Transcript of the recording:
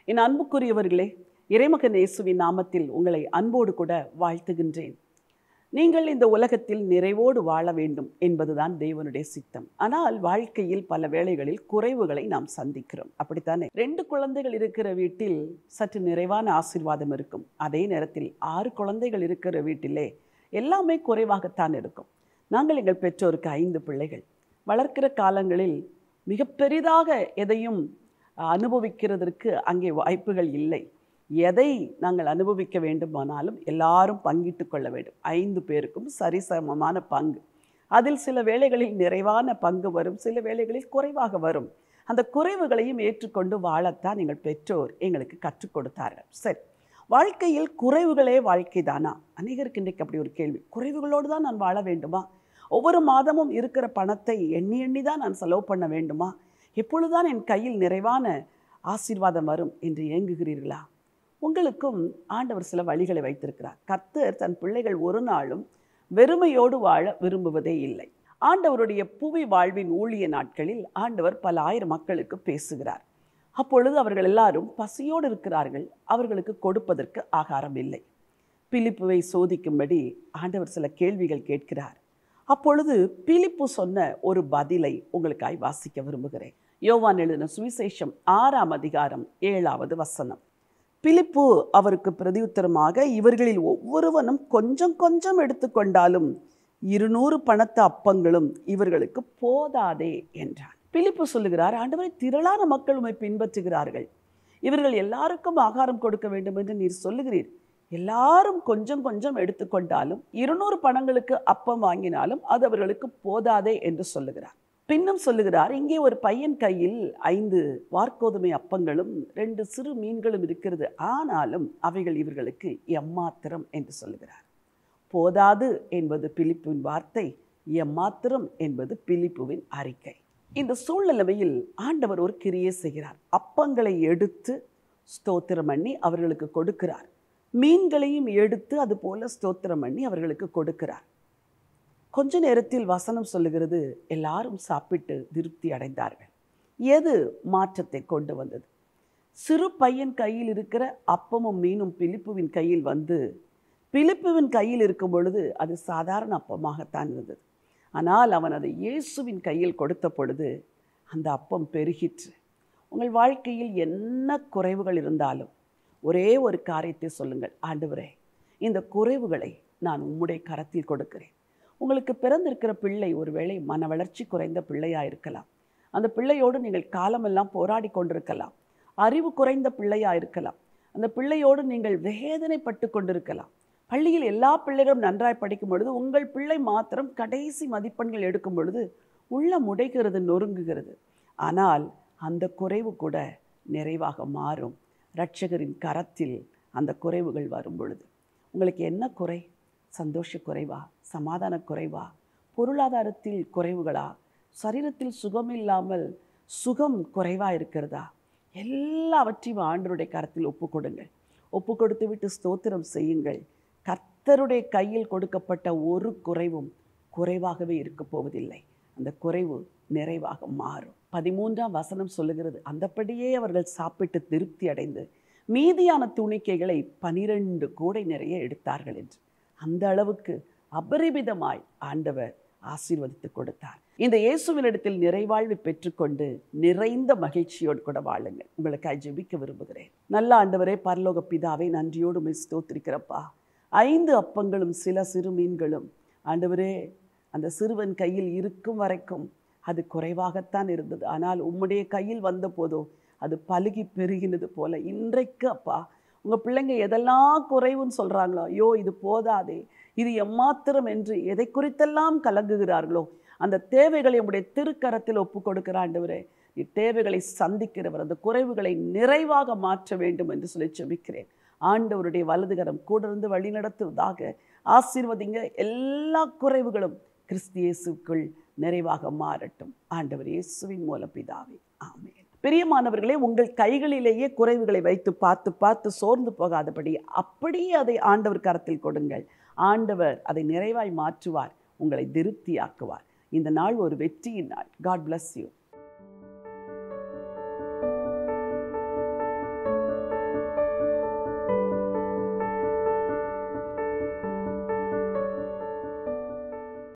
என் அன்புக்குரியவர்களே, இறைமகன் இயேசுவின் நாமத்தில் உங்களை அன்போடு கூட வாழ்த்துகின்றேன். நீங்கள் இந்த உலகத்தில் நிறைவோடு வாழ வேண்டும் என்பதுதான் தேவனுடைய சித்தம். ஆனால் வாழ்க்கையில் பல வேளைகளில் குறைவுகளை நாம் சந்திக்கிறோம். அப்படித்தானே? 2 குழந்தைகள் இருக்கிற வீட்டில் சற்று நிறைவான ஆசீர்வாதம் இருக்கும். அதே நேரத்தில் 6 குழந்தைகள் இருக்கிற வீட்டிலே எல்லாமே குறைவாகத்தான் இருக்கும். நாங்கள் எங்கள் பெற்றோருக்கு 5 பிள்ளைகள். வளர்க்கிற காலங்களில் மிக பெரிதாக எதையும் அனுபவிக்கிறதற்கு அங்கே வாய்ப்புகள் இல்லை. எதை நாங்கள் அனுபவிக்க வேண்டுமானாலும் எல்லாரும் பங்கிட்டு கொள்ள வேண்டும். 5 பேருக்கும் சரிசமமான பங்கு. அதில் சில வேளைகளில் நிறைவான பங்கு வரும், சில வேளைகளில் குறைவாக வரும். அந்த குறைவுகளையும் ஏற்றுக்கொண்டு வாழத்தான் எங்கள் பெற்றோர் எங்களுக்கு கற்றுக் கொடுத்தார்கள். சரி, வாழ்க்கையில் குறைவுகளே வாழ்க்கை தானா? அநேகருக்கு இன்றைக்கு அப்படி ஒரு கேள்வி. குறைவுகளோடு தான் நான் வாழ வேண்டுமா? ஒவ்வொரு மாதமும் இருக்கிற பணத்தை எண்ணி எண்ணி தான் நான் செலவு பண்ண வேண்டுமா? எப்பொழுதுதான் என் கையில் நிறைவான ஆசீர்வாதம் வரும் என்று ஏங்குகிறீர்களா? உங்களுக்கும் ஆண்டவர் சில வழிகளை வைத்திருக்கிறார். கர்த்தர் தன் பிள்ளைகள் ஒரு நாளும் வெறுமையோடு வாழ விரும்புவதே இல்லை. ஆண்டவருடைய புவி வாழ்வின் ஊழிய நாட்களில் ஆண்டவர் பல ஆயிரம் மக்களுக்கு பேசுகிறார். அப்பொழுது அவர்கள் எல்லாரும் பசியோடு இருக்கிறார்கள். அவர்களுக்கு கொடுப்பதற்கு ஆகாரம் இல்லை. பிலிப்புவை சோதிக்கும்படி ஆண்டவர் சில கேள்விகள் கேட்கிறார். அப்பொழுது பிலிப்பு சொன்ன ஒரு பதிலை உங்களுக்காய் வாசிக்க விரும்புகிறேன். யோவான் எழுதின சுவிசேஷம் 6ஆம் அதிகாரம் 7வது வசனம். பிலிப்பு அவருக்கு பிரதியுத்தரமாக, இவர்களில் ஒவ்வொருவனும் கொஞ்சம் கொஞ்சம் எடுத்துக்கொண்டாலும் 200 பணத்து அப்பங்களும் இவர்களுக்கு போதாதே என்றான். பிலிப்பு சொல்லுகிறார், ஆண்டவரே, திரளான மக்கள் உம்மை பின்பற்றுகிறார்கள். இவர்கள் எல்லாருக்கும் ஆகாரம் கொடுக்க வேண்டும் என்று நீர் சொல்லுகிறீர். எல்லாரும் கொஞ்சம் கொஞ்சம் எடுத்துக்கொண்டாலும் 200 பணங்களுக்கு அப்பம் வாங்கினாலும் அது அவர்களுக்கு போதாதே என்று சொல்லுகிறார். பின்னும் சொல்லுகிறார், இங்கே ஒரு பையன் கையில் 5 வார்கோதுமை அப்பங்களும் 2 சிறு மீன்களும் இருக்கிறது. ஆனாலும் அவைகள் இவர்களுக்கு எம்மாத்திரம் என்று சொல்லுகிறார். போதாது என்பது பிலிப்புவின் வார்த்தை, எம்மாத்திரம் என்பது பிலிப்புவின் அறிக்கை. இந்த சூழ்நிலையில் ஆண்டவர் ஒரு கிரியை செய்கிறார். அப்பங்களை எடுத்து ஸ்தோத்திரம் பண்ணி அவர்களுக்கு கொடுக்கிறார். மீன்களையும் எடுத்து அது போல ஸ்தோத்திரம் பண்ணி அவர்களுக்கு கொடுக்கிறார். கொஞ்ச நேரத்தில் வசனம் சொல்லுகிறது, எல்லாரும் சாப்பிட்டு திருப்தி அடைந்தார்கள். எது மாற்றத்தை கொண்டு வந்தது? சிறு பையன் கையில் இருக்கிற அப்பமும் மீனும் பிலிப்புவின் கையில் வந்து, பிலிப்புவின் கையில் இருக்கும் பொழுது அது சாதாரண அப்பமாகத்தான் இருந்தது. ஆனால் அவன் அதை இயேசுவின் கையில் கொடுத்த பொழுது அந்த அப்பம் பெருகிற்று. உங்கள் வாழ்க்கையில் என்ன குறைவுகள் இருந்தாலும் ஒரே ஒரு காரியத்தை சொல்லுங்கள், ஆண்டவரே, இந்த குறைவுகளை நான் உம்முடைய கரத்தில் கொடுக்கிறேன். உங்களுக்கு பிறந்திருக்கிற பிள்ளை ஒருவேளை மன வளர்ச்சி குறைந்த பிள்ளையாக இருக்கலாம். அந்த பிள்ளையோடு நீங்கள் காலமெல்லாம் போராடி கொண்டிருக்கலாம். அறிவு குறைந்த பிள்ளையாக இருக்கலாம். அந்த பிள்ளையோடு நீங்கள் வேதனைப்பட்டு கொண்டிருக்கலாம். பள்ளியில் எல்லா பிள்ளைகளும் நன்றாய் படிக்கும் பொழுது உங்கள் பிள்ளை மாத்திரம் கடைசி மதிப்பெண்கள் எடுக்கும் பொழுது உள்ளம் உடைகிறது, நொறுங்குகிறது. ஆனால் அந்த குறைவு கூட நிறைவாக மாறும். இரட்சகரின் கரத்தில் அந்த குறைவுகள் வரும் பொழுது. உங்களுக்கு என்ன குறை? சந்தோஷ குறைவா? சமாதான குறைவா? பொருளாதாரத்தில் குறைவுகளா? சரீரத்தில் சுகமில்லாமல் சுகம் குறைவாக இருக்கிறதா? எல்லாவற்றையும் ஆண்டவருடைய கரத்தில் ஒப்பு கொடுங்கள். ஒப்பு கொடுத்து விட்டு ஸ்தோத்திரம் செய்யுங்கள். கர்த்தருடைய கையில் கொடுக்கப்பட்ட ஒரு குறைவும் குறைவாகவே இருக்க போவதில்லை. அந்த குறைவு நிறைவாக மாறும். 13ஆம் வசனம் சொல்லுகிறது, அந்தபடியே அவர்கள் சாப்பிட்டு திருப்தி அடைந்து மீதியான துணிக்கைகளை 12 கூடை நிறைய எடுத்தார்கள் என்று. அந்த அளவுக்கு அபரிமிதமாய் ஆண்டவர் ஆசீர்வதித்து கொடுத்தார். இந்த இயேசுவினிடத்தில் நிறைவாழ்வு பெற்றுக்கொண்டு நிறைந்த மகிழ்ச்சியோடு கூட வாழுங்கள். உங்களுக்காக ஜெபிக்க விரும்புகிறேன். நல்ல ஆண்டவரே, பரலோக பிதாவே, நன்றியோடு உம்மை ஸ்தோத்திரிக்கிறப்பா. 5 அப்பங்களும் சில சிறு மீன்களும் ஆண்டவரே அந்த சிறுவன் கையில் இருக்கும் வரைக்கும் அது குறைவாகத்தான் இருந்தது. ஆனால் உம்முடைய கையில் வந்த போதோ அது பலுகி பெருகினது போல இன்றைக்கு அப்பா, உங்கள் பிள்ளைங்க எதெல்லாம் குறைவுன்னு சொல்கிறாங்களோ, ஐயோ இது போதாதே, இது எம்மாத்திரம் என்று எதை குறித்தெல்லாம் கலங்குகிறார்களோ அந்த தேவைகளை உம்முடைய திருக்கரத்தில் ஒப்பு கொடுக்கிற ஆண்டவரே, தேவைகளை சந்திக்கிறவர், அந்த குறைவுகளை நிறைவாக மாற்ற வேண்டும் என்று சொல்லி ஜெபிக்கிறேன். ஆண்டவருடைய வலதுகரம் கூட இருந்து வழி நடத்துவதாக. ஆசீர்வதிங்க. எல்லா குறைவுகளும் கிறிஸ்து இயேசுக்குள் நிறைவாக மாறட்டும். ஆண்டவர் இயேசுவின் மூலம் பிதாவே, ஆமென். பிரியமானவர்களே, உங்கள் கைகளிலேயே குறைவுகளை வைத்து பார்த்து பார்த்து சோர்ந்து போகாதபடி அப்படியே அதை ஆண்டவர் கரத்தில் கொடுங்கள். ஆண்டவர் அதை நிறைவாய் மாற்றுவார், உங்களை திருப்தியாக்குவார். இந்த நாள் ஒரு வெற்றியின் நாள். God bless you.